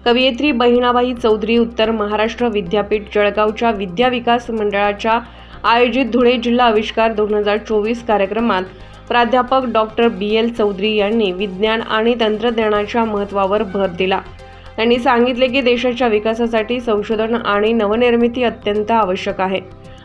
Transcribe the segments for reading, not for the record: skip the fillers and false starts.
कवयित्री बहिणाबाई चौधरी उत्तर महाराष्ट्र विद्यापीठ जळगावच्या विद्या विकास मंडळाच्या आयोजित धुळे जिल्हा आविष्कार 2024 कार्यक्रमात प्राध्यापक डॉक्टर BL चौधरी यांनी विज्ञान आणि तंत्रज्ञानाच्या महत्त्वावर भर दिला। त्यांनी सांगितले की देशाच्या विकासासाठी संशोधन आणि नवनिर्मिती अत्यंत आवश्यक आहे।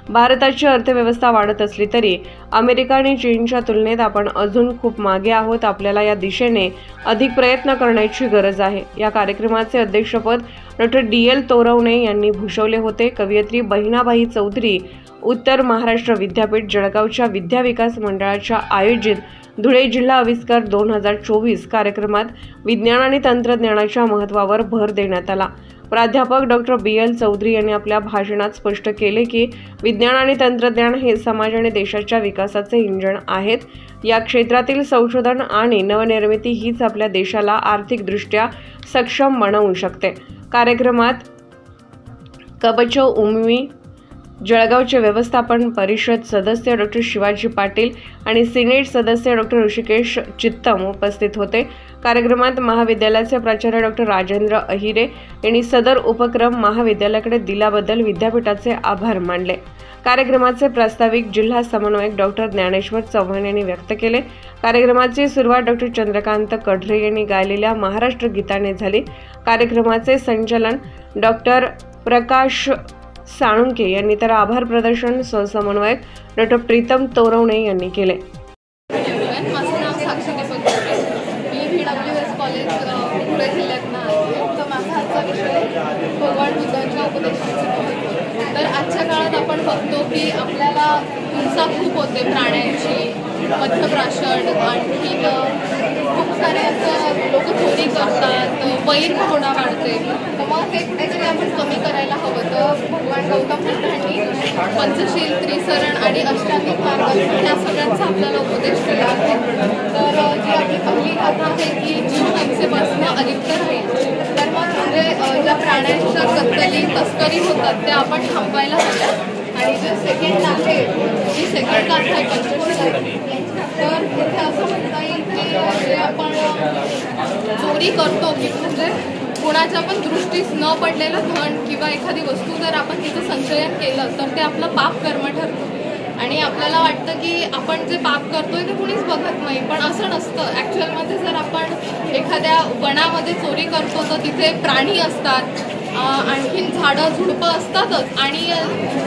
भारताची अर्थव्यवस्था वाढत असली तरी अमेरिका आणि चीनच्या तुलनेत आपण अजून खूप मागे आहोत। आपल्याला या दिशेने अधिक प्रयत्न करण्याची गरज आहे। या कार्यक्रमाचे अध्यक्षपद डॉक्टर DL तोरवणे यांनी भूषवले होते। कवयित्री बहिणाबाई चौधरी उत्तर महाराष्ट्र विद्यापीठ जळगावच्या विद्या विकास मंडळाच्या आयोजित धुळे जिल्हा आविष्कार 2024 कार्यक्रमात विज्ञान आणि तंत्रज्ञानाच्या महत्त्वावर भर देण्यात आला। प्राध्यापक डॉक्टर BL चौधरी यांनी आपल्या भाषणात स्पष्ट केले की विज्ञान आणि तंत्रज्ञान हे समाज आणि देशाच्या विकासाचे इंजिन आहेत। या क्षेत्रातील संशोधन आणि नवनिर्मिती हीच आपल्या देशाला आर्थिकदृष्ट्या सक्षम बनवू शकते। कार्यक्रमात कबचव उमवी जळगावचे व्यवस्थापन परिषद सदस्य डॉक्टर शिवाजी पाटील आणि सिनेट सदस्य डॉक्टर ऋषिकेश चित्तम उपस्थित होते। कार्यक्रमात महाविद्यालयाचे प्राचार्य डॉक्टर राजेंद्र अहिरे यांनी सदर उपक्रम महाविद्यालयाकडे दिल्याबद्दल विद्यापीठाचे आभार मानले। कार्यक्रमाचे प्रास्ताविक जिल्हा समन्वयक डॉक्टर ज्ञानेश्वर चव्हाण यांनी व्यक्त केले। कार्यक्रमाची सुरुवात डॉक्टर चंद्रकांत कढरे यांनी गायलेल्या महाराष्ट्र गीताने झाली। कार्यक्रमाचे संचालन डॉक्टर प्रकाश साळुंके यांनी तर आभार प्रदर्शन सहसमन्वयक डॉक्टर प्रीतम तोरवणे यांनी केले। माझं नाव साक्षी दीपक गोरे, मी VWS कॉलेज धुळे जिल्ह्यातून आहे। तर माझा आजचा विषय भगवान बुद्धांच्या उपदेशांचे महत्त्व। तर आजच्या काळात आपण बघतो की आपल्याला हिंसा खूप होते प्राण्यांची, मध्यप्राशन, आणखी खूप सारे असं लोक चोरी करतात, वैर भावना वाढते। तर मग हे कुठेतरी आपण कमी करायला हवं। तर भगवान गौतम बुद्धांनी पंचशील, त्रिसरण आणि अष्टांगिक मार्गांचा ह्या सगळ्यांचा आपल्याला उपदेश केला आहे। तर जी आपली पहिली गाथा आहे की जीव हिंसेपासून अलिप्त राहील। तर मग म्हणजे ज्या प्राण्यांच्या कत्तली, तस्करी होतात त्या आपण थांबवायला हव्या। आणि जे सेकंड आहे, जी सेकंड गाथा आहे पंचशील, तर तिथे असं म्हणता येईल की जे आपण चोरी करतो की म्हणजे कोणाच्या पण दृष्टीस न पडलेलं धन किंवा एखादी वस्तू जर आपण तिचं संचयन केलं तर ते आपलं पाप कर्म ठरतं। आणि आपल्याला वाटतं की आपण जे पाप करतोय ते कुणीच बघत नाही, पण असं नसतं। ॲक्च्युअलमध्ये जर आपण एखाद्या वनामध्ये चोरी करतो तर तिथे प्राणी असतात, आणखीन झाडं झुडपं असतातच। आणि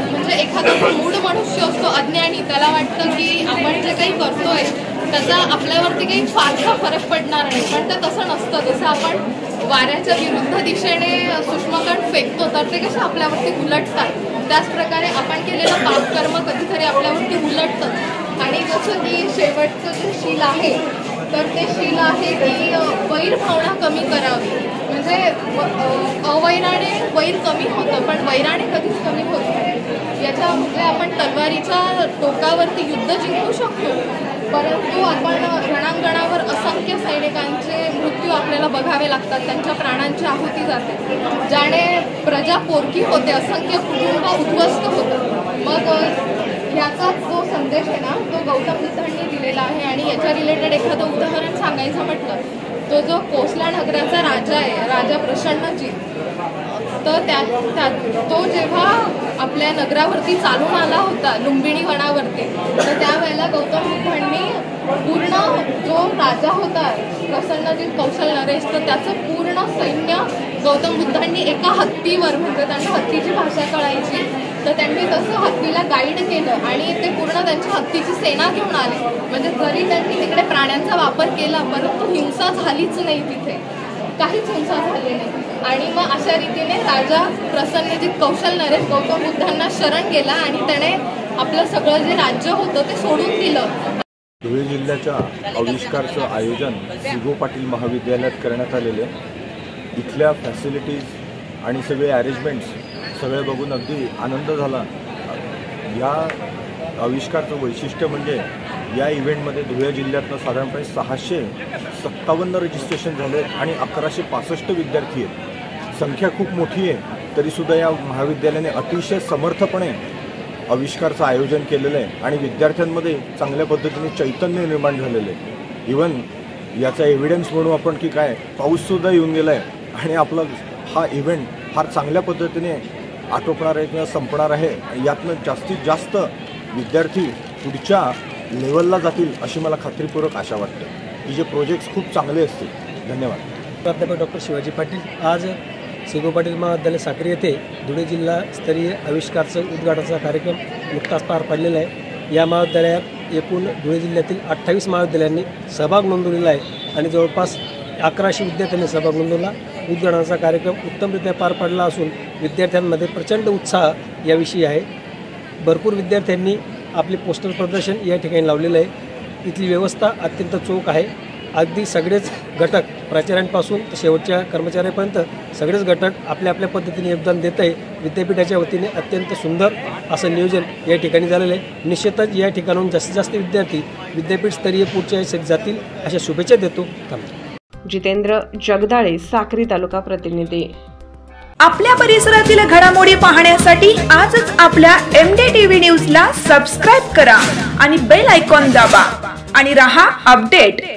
म्हणजे एखादा मूढ मनुष्य असतो अज्ञानी, त्याला वाटतं की आपण जे काही करतोय त्याचा आपल्यावरती काही फारसा फरक पडणार नाही, पण ते तसं नसतं। जसं आपण वाऱ्याच्या विरुद्ध दिशेने सूक्ष्मकण फेकतो तर ते कसे आपल्यावरती उलटतात, त्याचप्रकारे आपण केलेलं पापकर्म कधीतरी आपल्यावरती उलटतं। आणि जसं की शेवटचं जे शील आहे तर ते शील आहे की वैर भावना कमी करावी। म्हणजे अवैराने वैर कमी होतं, पण वैराने कधीच कमी होत नाही। याच्यामध्ये आपण तलवारीच्या टोकावरती युद्ध जिंकू शकतो, परंतु आपण रणांगणावर असंख्य सैनिकांचे मृत्यू आपल्याला बघावे लागतात, त्यांच्या प्राणांची आहुती जाते, ज्याने प्रजा पोरकी होते, असंख्य कुटुंब उद्ध्वस्त होतं। मग याचा जो संदेश आहे ना तो गौतम बुद्धांनी दिलेला आहे। आणि याच्या रिलेटेड एखादं उदाहरण सांगायचं म्हटलं तो जो कोसला नगराचा राजा आहे, राजा प्रसन्नजीत, तर तो जेव्हा आपल्या नगरावरती चालून आला होता लुंबिनी वनावरती, तर त्यावेळेला गौतम बुद्धांनी पूर्ण जो राजा होता प्रसन्नजीत कौशल नरेश, तर त्याचं पूर्ण सैन्य गौतम बुद्धांनी एका हत्तीवर, म्हणजे त्यांना हत्तीची भाषा कळायची, तर त्यांनी तसं हत्तीला गाईड केलं आणि ते पूर्ण त्यांच्या हत्तीची सेना घेऊन आले। म्हणजे जरी त्यांनी तिकडे प्राण्यांचा वापर केला परंतु हिंसा झालीच नाही, तिथे काहीच हिंसा झाली नाही। आणि मग अशा रीतीने राजा प्रसन्नजीत कौशल नरेश गौतम बुद्धांना शरण गेला आणि त्याने आपलं सगळं जे राज्य होतं ते सोडून दिलं। धुळे जिल्ह्याच्या आविष्कारचं आयोजन CGO पाटील महाविद्यालयात करण्यात आलेले। इथल्या फॅसिलिटीज आणि सगळे अरेंजमेंट्स सगळे बघून अगदी आनंद झाला। या आविष्कारचं वैशिष्ट्य म्हणजे या इव्हेंटमध्ये धुळे जिल्ह्यातनं साधारणपणे 657 रजिस्ट्रेशन झाले आणि 1165 विद्यार्थी आहेत। संख्या खूप मोठी आहे, तरीसुद्धा या महाविद्यालयाने अतिशय समर्थपणे आविष्कारचं आयोजन केलेलं आहे आणि विद्यार्थ्यांमध्ये चांगल्या पद्धतीने चैतन्य निर्माण झालेलं आहे। इवन याचा एव्हिडन्स म्हणू आपण की काय, पाऊससुद्धा येऊन गेला आहे आणि आपला हा इव्हेंट फार चांगल्या पद्धतीने आटोपणार आहे किंवा संपणार आहे, यातनं जास्तीत जास्त विद्यार्थी पुढच्या लेवलला जातील अशी मला खात्रीपूर्वक आशा वाटते की जे प्रोजेक्ट्स खूप चांगले असतील. धन्यवाद. प्राध्यापक डॉक्टर शिवाजी पाटील. आज सी.गो. पाटील महाविद्यालय साक्री येथे धुळे जिल्हास्तरीय आविष्कारचं उद्घाटनाचा कार्यक्रम नुकताच पार पडलेला आहे. या महाविद्यालयात एकूण धुळे जिल्ह्यातील 28 महाविद्यालयांनी सहभाग नोंदवलेला आहे आणि जवळपास 1100 विद्यार्थ्यांनी सहभाग नोंदवला. उद्घाटनाचा कार्यक्रम उत्तमरित्या पार पडला असून विद्यार्थ्यांमध्ये प्रचंड उत्साह याविषयी आहे. भरपूर विद्यार्थ्यांनी आपले पोस्टर प्रदर्शन या ठिकाणी लावलेलं आहे. इथली व्यवस्था अत्यंत चोख आहे. अगदी सगळेच घटक प्राचार्यांपासून तर शेवटच्या कर्मचाऱ्यापर्यंत सगळेच घटक आपल्या आपल्या पद्धतीने योगदान देत आहे. विद्यापीठाच्या वतीने अत्यंत सुंदर असं नियोजन या ठिकाणी झालेलं आहे. निश्चितच या ठिकाणाहून जास्तीत जास्त विद्यार्थी विद्यापीठ स्तरीय पुढच्या यशात जातील अशा शुभेच्छा देतो. जितेंद्र जगदाळे, साक्री तालुका प्रतिनिधी. आपल्या परिसरातील घडामोडी पाहण्यासाठी आजच आपल्या MDTV न्यूजला सबस्क्राईब करा आणि बेल आयकॉन दाबा आणि रहा अपडेट.